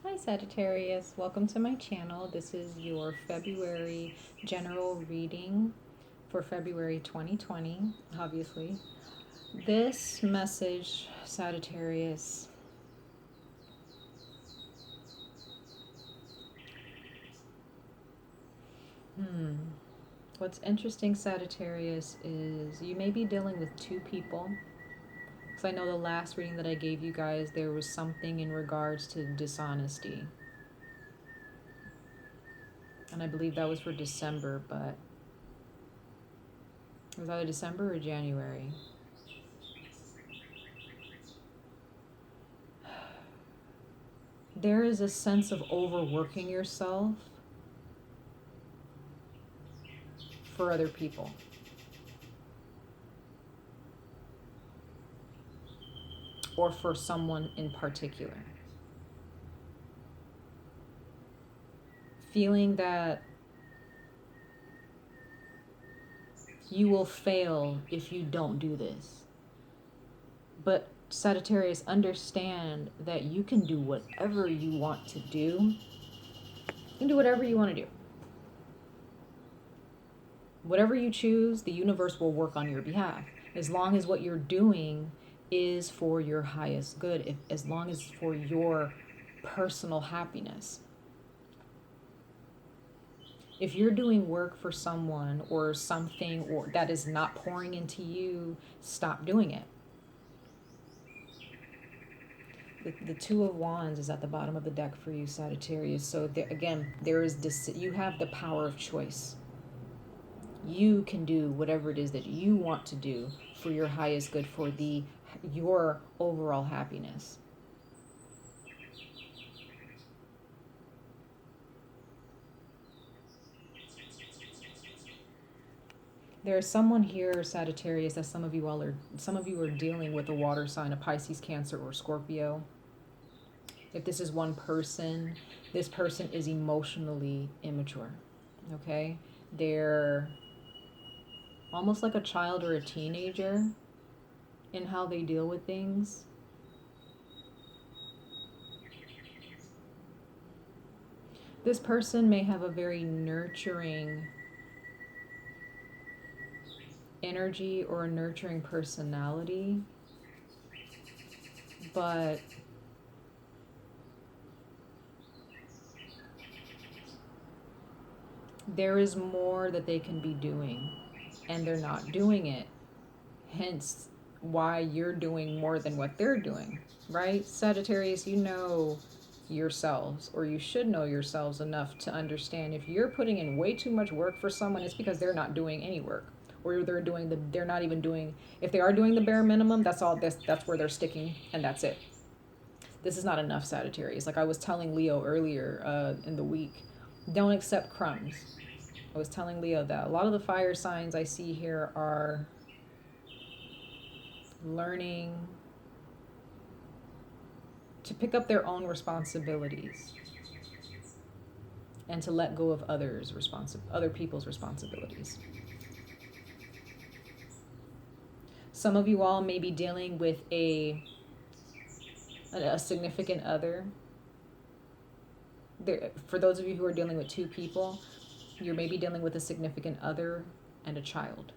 Hi Sagittarius, welcome to my channel. This is your February general reading for February 2020, obviously. This message, Sagittarius, what's interesting, Sagittarius, is you may be dealing with two people. Because I know the last reading that I gave you guys, there was something in regards to dishonesty. And I believe that was for December, but was that December or January? There is a sense of overworking yourself for other people. Or for someone in particular. Feeling that you will fail if you don't do this. But Sagittarius, understand that you can do whatever you want to do. You can do whatever you want to do. Whatever you choose, the universe will work on your behalf. As long as what you're doing is for your highest good, as long as for your personal happiness. If you're doing work for someone or something or that is not pouring into you, stop doing it. The Two of Wands is at the bottom of the deck for you, Sagittarius. So again, you have the power of choice. You can do whatever it is that you want to do for your highest good, for your overall happiness. There's someone here, Sagittarius, that some of you are dealing with a water sign, a Pisces, Cancer, or Scorpio. If this is one person, this person is emotionally immature. Okay? They're almost like a child or a teenager in how they deal with things. This person may have a very nurturing energy or a nurturing personality, but there is more that they can be doing and they're not doing it. Hence why you're doing more than what they're doing, right? Sagittarius, you know yourselves, or you should know yourselves enough to understand if you're putting in way too much work for someone, it's because they're not doing any work, or they're not even doing, if they are doing the bare minimum, that's where they're sticking, and that's it. This is not enough, Sagittarius. Like I was telling Leo earlier in the week, don't accept crumbs. I was telling Leo that a lot of the fire signs I see here are learning to pick up their own responsibilities and to let go of other people's responsibilities. Some of you all may be dealing with a significant other. For those of you who are dealing with two people, you may be dealing with a significant other and a child.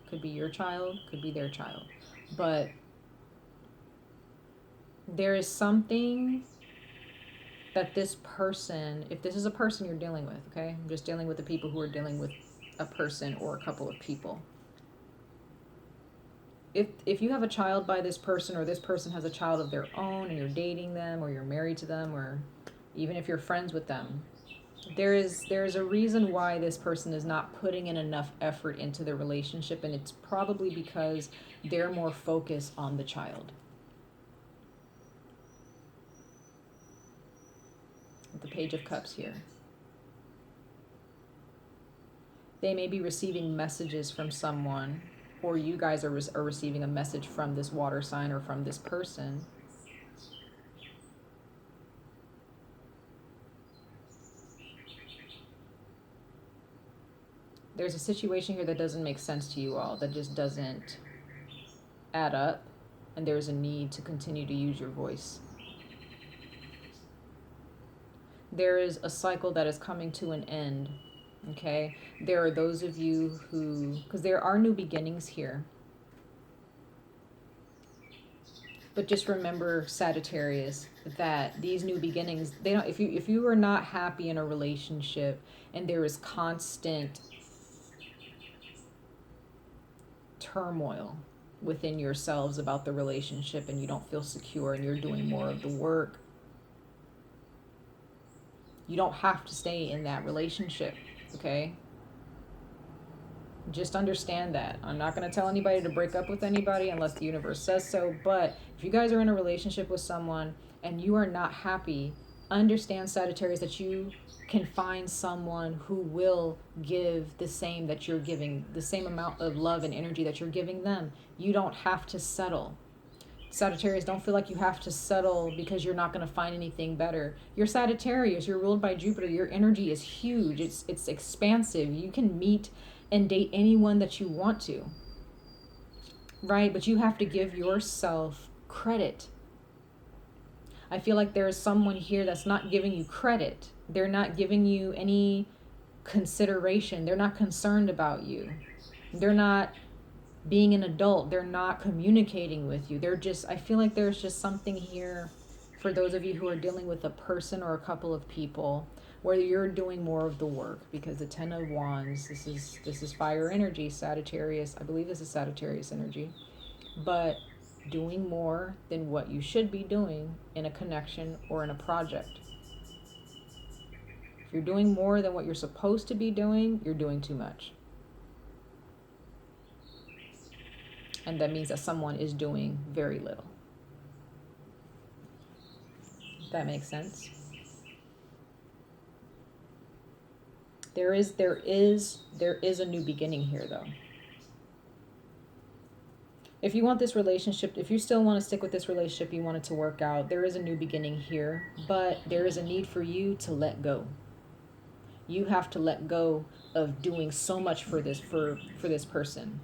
Could be your child, could be their child. But there is something that this person, if this is a person you're dealing with, okay? I'm just dealing with the people who are dealing with a person or a couple of people. If you have a child by this person, or this person has a child of their own and you're dating them or you're married to them, or even if you're friends with them, there is a reason why this person is not putting in enough effort into the relationship, and it's probably because they're more focused on the child. The Page of Cups here. They may be receiving messages from someone, or you guys are receiving a message from this water sign or from this person. There's a situation here that doesn't make sense to you all, that just doesn't add up, and there's a need to continue to use your voice. There is a cycle that is coming to an end. Okay? There are those of you who, because there are new beginnings here. But just remember, Sagittarius, that these new beginnings, they don't, if you are not happy in a relationship and there is constant turmoil within yourselves about the relationship and you don't feel secure and you're doing more of the work, you don't have to stay in that relationship, okay? Just understand that. I'm not going to tell anybody to break up with anybody unless the universe says so. But if you guys are in a relationship with someone and you are not happy, understand, Sagittarius, that you can find someone who will give the same that you're giving, the same amount of love and energy that you're giving them. You don't have to settle. Sagittarius, don't feel like you have to settle because you're not going to find anything better. You're Sagittarius. You're ruled by Jupiter. Your energy is huge. It's expansive. You can meet and date anyone that you want to, right? But you have to give yourself credit. I feel like there is someone here that's not giving you credit. They're not giving you any consideration. They're not concerned about you. They're not being an adult. They're not communicating with you. They're just, I feel like there's just something here for those of you who are dealing with a person or a couple of people where you're doing more of the work, because the Ten of Wands, this is fire energy, Sagittarius. I believe this is Sagittarius energy. But doing more than what you should be doing in a connection or in a project. If you're doing more than what you're supposed to be doing, you're doing too much. And that means that someone is doing very little. That makes sense. There is a new beginning here, though. If you want this relationship, if you still want to stick with this relationship, you want it to work out, there is a new beginning here, but there is a need for you to let go. You have to let go of doing so much for this person.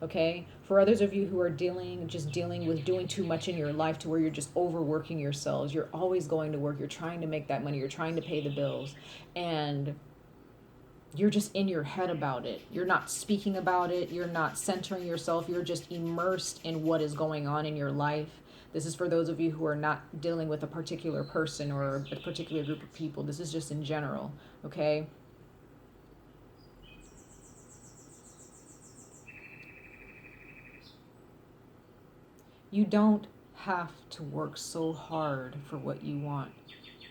Okay? For others of you who are dealing with doing too much in your life to where you're just overworking yourselves, you're always going to work, you're trying to make that money, you're trying to pay the bills, and you're just in your head about it. You're not speaking about it. You're not centering yourself. You're just immersed in what is going on in your life. This is for those of you who are not dealing with a particular person or a particular group of people. This is just in general, okay? You don't have to work so hard for what you want,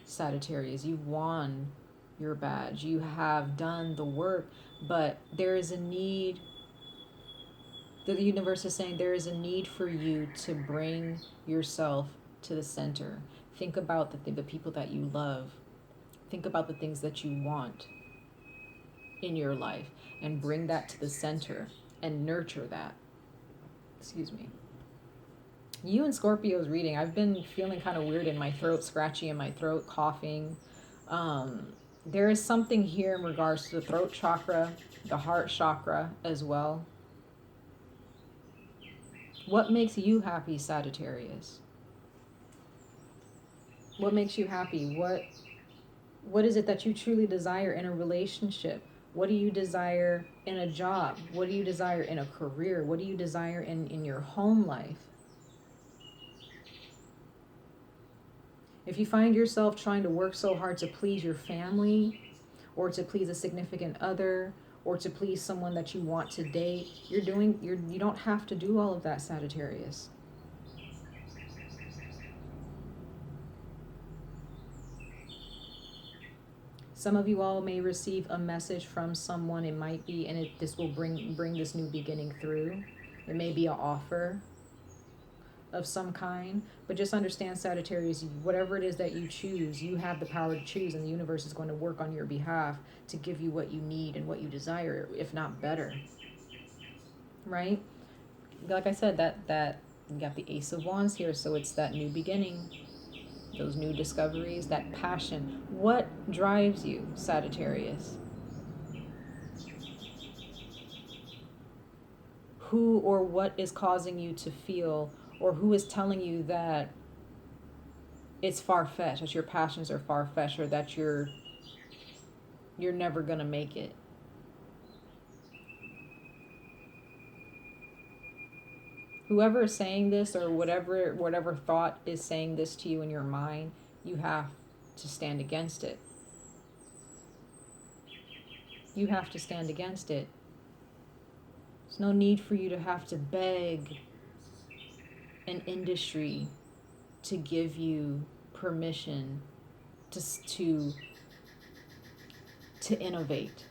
Sagittarius. You've won your badge. You have done the work, but there is a need. The universe is saying there is a need for you to bring yourself to the center. Think about the people that you love. Think about the things that you want in your life and bring that to the center and nurture that. Excuse me. You and Scorpio's reading, I've been feeling kind of weird in my throat, scratchy in my throat, coughing. There is something here in regards to the throat chakra, the heart chakra as well. What makes you happy, Sagittarius? What makes you happy? What is it that you truly desire in a relationship? What do you desire in a job? What do you desire in a career? What do you desire in your home life? If you find yourself trying to work so hard to please your family or to please a significant other or to please someone that you want to date, you don't have to do all of that, Sagittarius. Some of you all may receive a message from someone. It might be, and this will bring this new beginning through. It may be an offer of some kind, but just understand, Sagittarius, whatever it is that you choose, you have the power to choose, and the universe is going to work on your behalf to give you what you need and what you desire, if not better. Right? Like I said, that you got the Ace of Wands here, so it's that new beginning, those new discoveries, that passion. What drives you, Sagittarius? Who or what is causing you to feel, or who is telling you that it's far-fetched, that your passions are far-fetched, or that you're never gonna make it. Whoever is saying this, or whatever thought is saying this to you in your mind, you have to stand against it. You have to stand against it. There's no need for you to have to beg an industry to give you permission to innovate.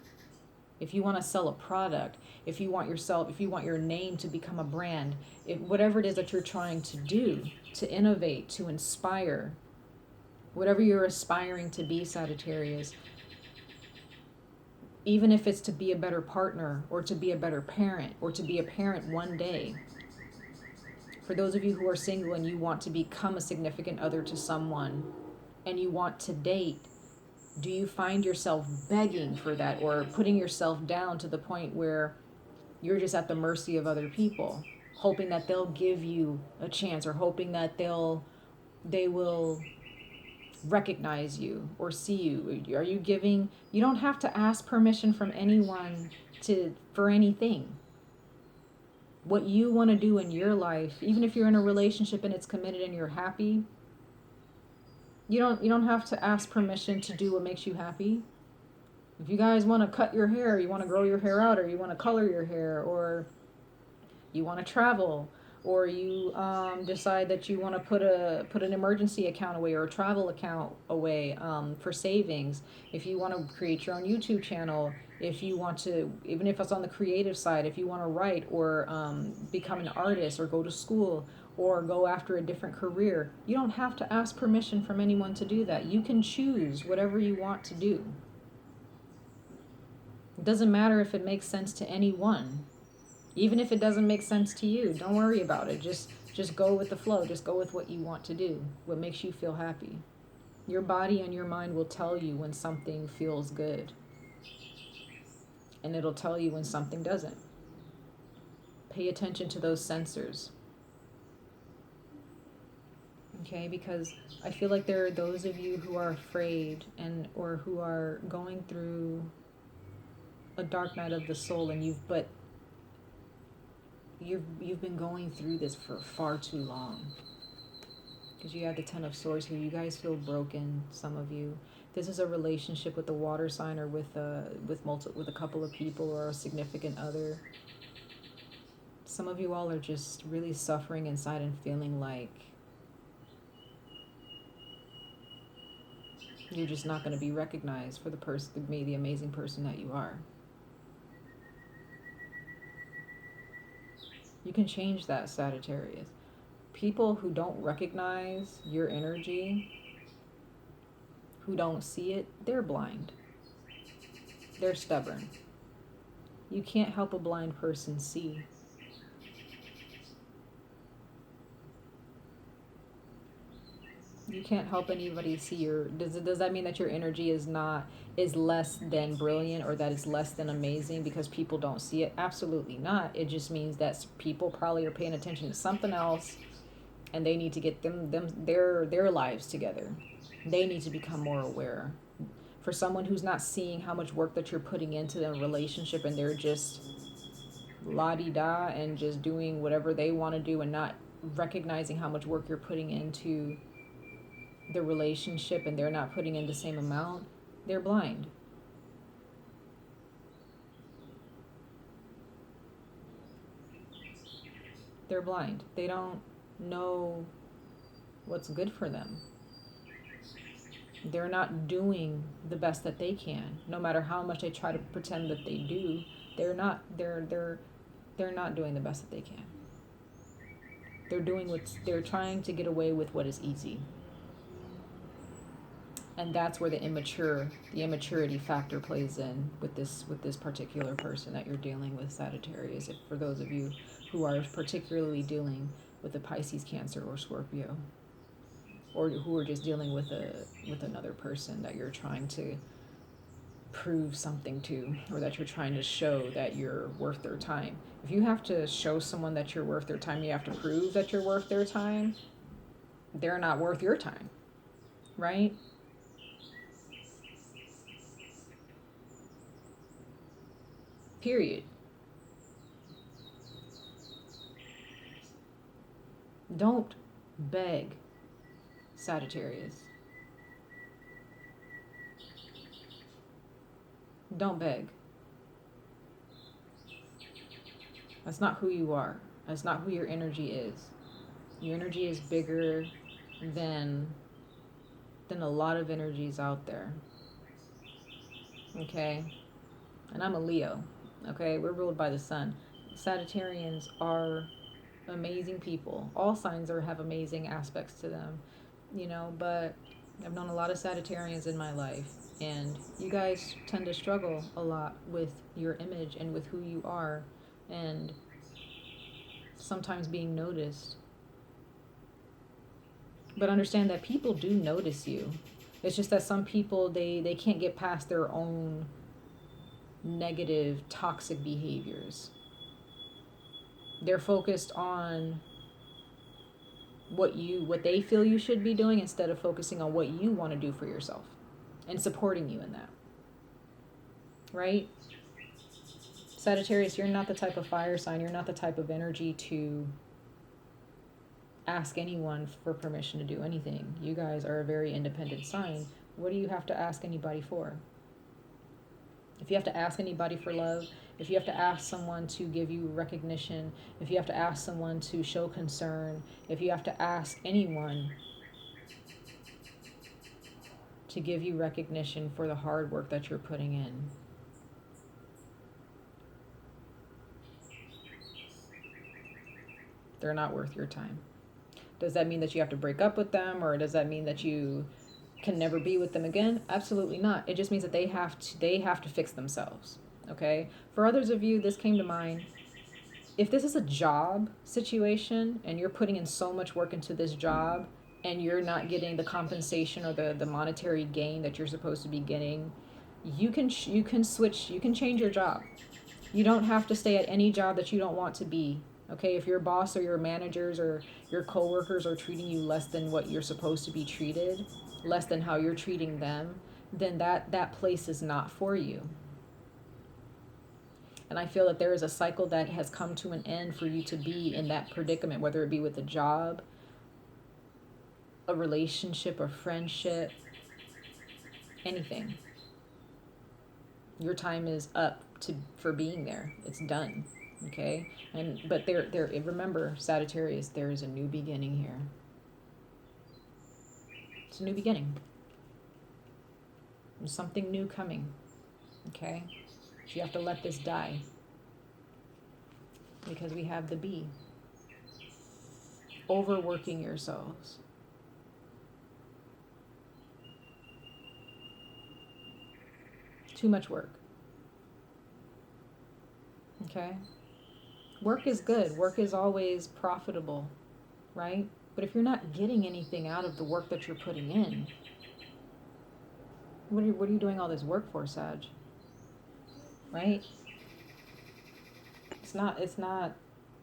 If you want to sell a product, if you want your name to become a brand, whatever it is that you're trying to do, to innovate, to inspire, whatever you're aspiring to be, Sagittarius, even if it's to be a better partner, or to be a better parent, or to be a parent one day. For those of you who are single and you want to become a significant other to someone, and you want to date, do you find yourself begging for that, or putting yourself down to the point where you're just at the mercy of other people, hoping that they'll give you a chance, or hoping that they will recognize you or see you? Are you giving? You don't have to ask permission from anyone for anything. What you want to do in your life, even if you're in a relationship and it's committed and you're happy, you don't have to ask permission to do what makes you happy. If you guys want to cut your hair, you want to grow your hair out, or you want to color your hair, or you want to travel, or you decide that you want to put an emergency account away, or a travel account away for savings. If you want to create your own YouTube channel, if you want to, even if it's on the creative side, if you want to write, or become an artist, or go to school, or go after a different career, you don't have to ask permission from anyone to do that. You can choose whatever you want to do. It doesn't matter if it makes sense to anyone. Even if it doesn't make sense to you, don't worry about it. Just go with the flow. Just go with what you want to do, what makes you feel happy. Your body and your mind will tell you when something feels good, and it'll tell you when something doesn't. Pay attention to those sensors. Okay, because I feel like there are those of you who are afraid, or who are going through a dark night of the soul, and you've been going through this for far too long. Because you have the Ten of Swords here. You guys feel broken, some of you. This is a relationship with a water sign, or with a couple of people, or a significant other. Some of you all are just really suffering inside and feeling like you're just not going to be recognized for the amazing person that you are. You can change that, Sagittarius. People who don't recognize your energy, who don't see it, they're blind. They're stubborn. You can't help a blind person see. You can't help anybody see does that mean that your energy is less than brilliant, or that it's less than amazing because people don't see it? Absolutely not. It just means that people probably are paying attention to something else, and they need to get their lives together. They need to become more aware. For someone who's not seeing how much work that you're putting into the relationship, and they're just la-di-da and just doing whatever they want to do, and not recognizing how much work you're putting into the relationship, and they're not putting in the same amount, they're blind. They're blind. They don't know what's good for them. They're not doing the best that they can. No matter how much they try to pretend that they do, they're not doing the best that they can. They're trying to get away with what is easy. And that's where the immaturity factor plays in with this particular person that you're dealing with, Sagittarius. For those of you who are particularly dealing with a Pisces, Cancer, or Scorpio, or who are just dealing with another person that you're trying to prove something to, or that you're trying to show that you're worth their time. If you have to show someone that you're worth their time, you have to prove that you're worth their time, they're not worth your time. right? Period. Don't beg, Sagittarius. Don't beg. That's not who you are. That's not who your energy is. Your energy is bigger than a lot of energies out there. Okay? And I'm a Leo. Okay? We're ruled by the sun. Sagittarians are amazing people. All signs have amazing aspects to them, but I've known a lot of Sagittarians in my life, and you guys tend to struggle a lot with your image and with who you are, and sometimes being noticed. But understand that people do notice you. It's just that some people, they can't get past their own negative, toxic behaviors. They're focused on what they feel you should be doing instead of focusing on what you want to do for yourself and supporting you in that. Right? Sagittarius, you're not the type of fire sign. You're not the type of energy to ask anyone for permission to do anything. You guys are a very independent sign. What do you have to ask anybody for? If you have to ask anybody for love, if you have to ask someone to give you recognition, if you have to ask someone to show concern, if you have to ask anyone to give you recognition for the hard work that you're putting in, they're not worth your time. Does that mean that you have to break up with them, or does that mean that you can never be with them again? Absolutely not. It just means that they have to fix themselves. Okay? For others of you, this came to mind. If this is a job situation and you're putting in so much work into this job and you're not getting the compensation or the monetary gain that you're supposed to be getting, you can switch, you can change your job. You don't have to stay at any job that you don't want to be. Okay, if your boss or your managers or your coworkers are treating you less than what you're supposed to be treated, less than how you're treating them, then that place is not for you. And I feel that there is a cycle that has come to an end for you to be in that predicament, whether it be with a job, a relationship, a friendship, anything. Your time is up for being there. It's done. Okay? But remember, Sagittarius, there is a new beginning here. It's a new beginning. There's something new coming. Okay? So you have to let this die. Because we have the bee. Overworking yourselves. Too much work. Okay? Work is good. Work is always profitable, right? But if you're not getting anything out of the work that you're putting in, what are you doing all this work for, Sag? Right? It's not,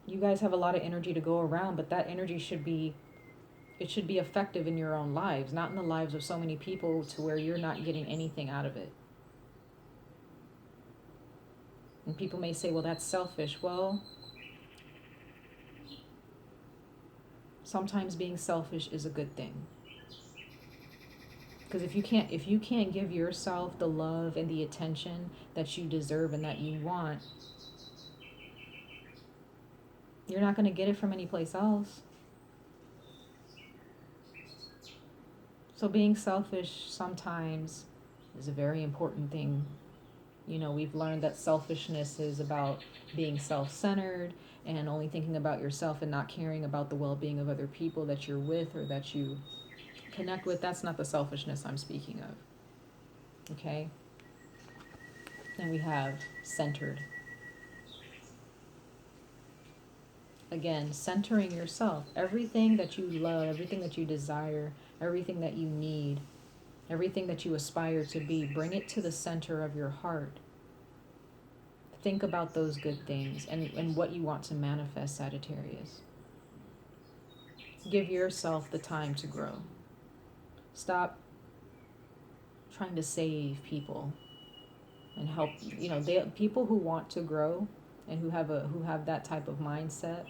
you guys have a lot of energy to go around, but that energy should be effective in your own lives, not in the lives of so many people to where you're not getting anything out of it. And people may say, well, that's selfish. Well, sometimes being selfish is a good thing. Because if you can't give yourself the love and the attention that you deserve and that you want, you're not going to get it from any place else. So being selfish sometimes is a very important thing. We've learned that selfishness is about being self-centered and only thinking about yourself and not caring about the well-being of other people that you're with or that you connect with. That's not the selfishness I'm speaking of. Okay? And we have centered. Again, centering yourself. Everything that you love, everything that you desire, everything that you need, everything that you aspire to be, bring it to the center of your heart. Think about those good things and what you want to manifest, Sagittarius. Give yourself the time to grow. Stop trying to save people and help, you know, people who want to grow and who have that type of mindset,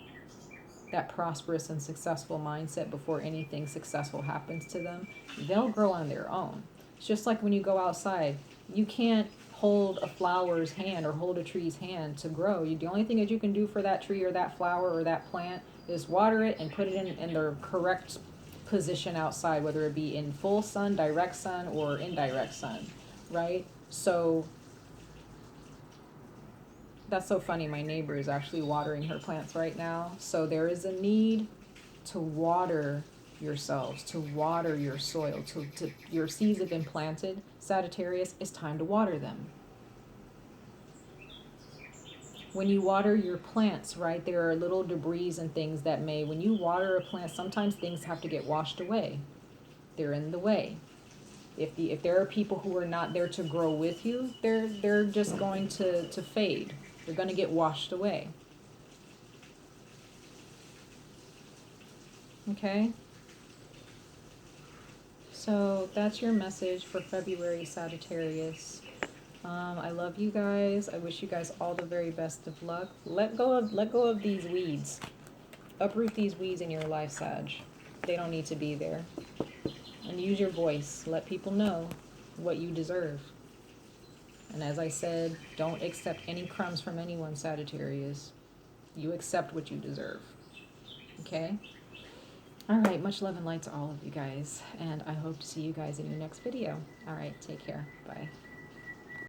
that prosperous and successful mindset before anything successful happens to them, they'll grow on their own. It's just like when you go outside, you can't hold a flower's hand or hold a tree's hand to grow. The only thing that you can do for that tree or that flower or that plant is water it and put it in the correct position outside, whether it be in full sun, direct sun, or indirect sun, right? So that's so funny. My neighbor is actually watering her plants right now. So there is a need to water yourselves, to water your soil, to your seeds have been planted. Sagittarius, it's time to water them. When you water your plants, right, there are little debris and things that when you water a plant, sometimes things have to get washed away. They're in the way. If there are people who are not there to grow with you, they're just going to fade. They're going to get washed away. Okay? So that's your message for February, Sagittarius. I love you guys. I wish you guys all the very best of luck. Let go of these weeds. Uproot these weeds in your life, Sag. They don't need to be there. And use your voice. Let people know what you deserve. And as I said, don't accept any crumbs from anyone, Sagittarius. You accept what you deserve. Okay? All right, much love and light to all of you guys. And I hope to see you guys in your next video. All right, take care. Bye.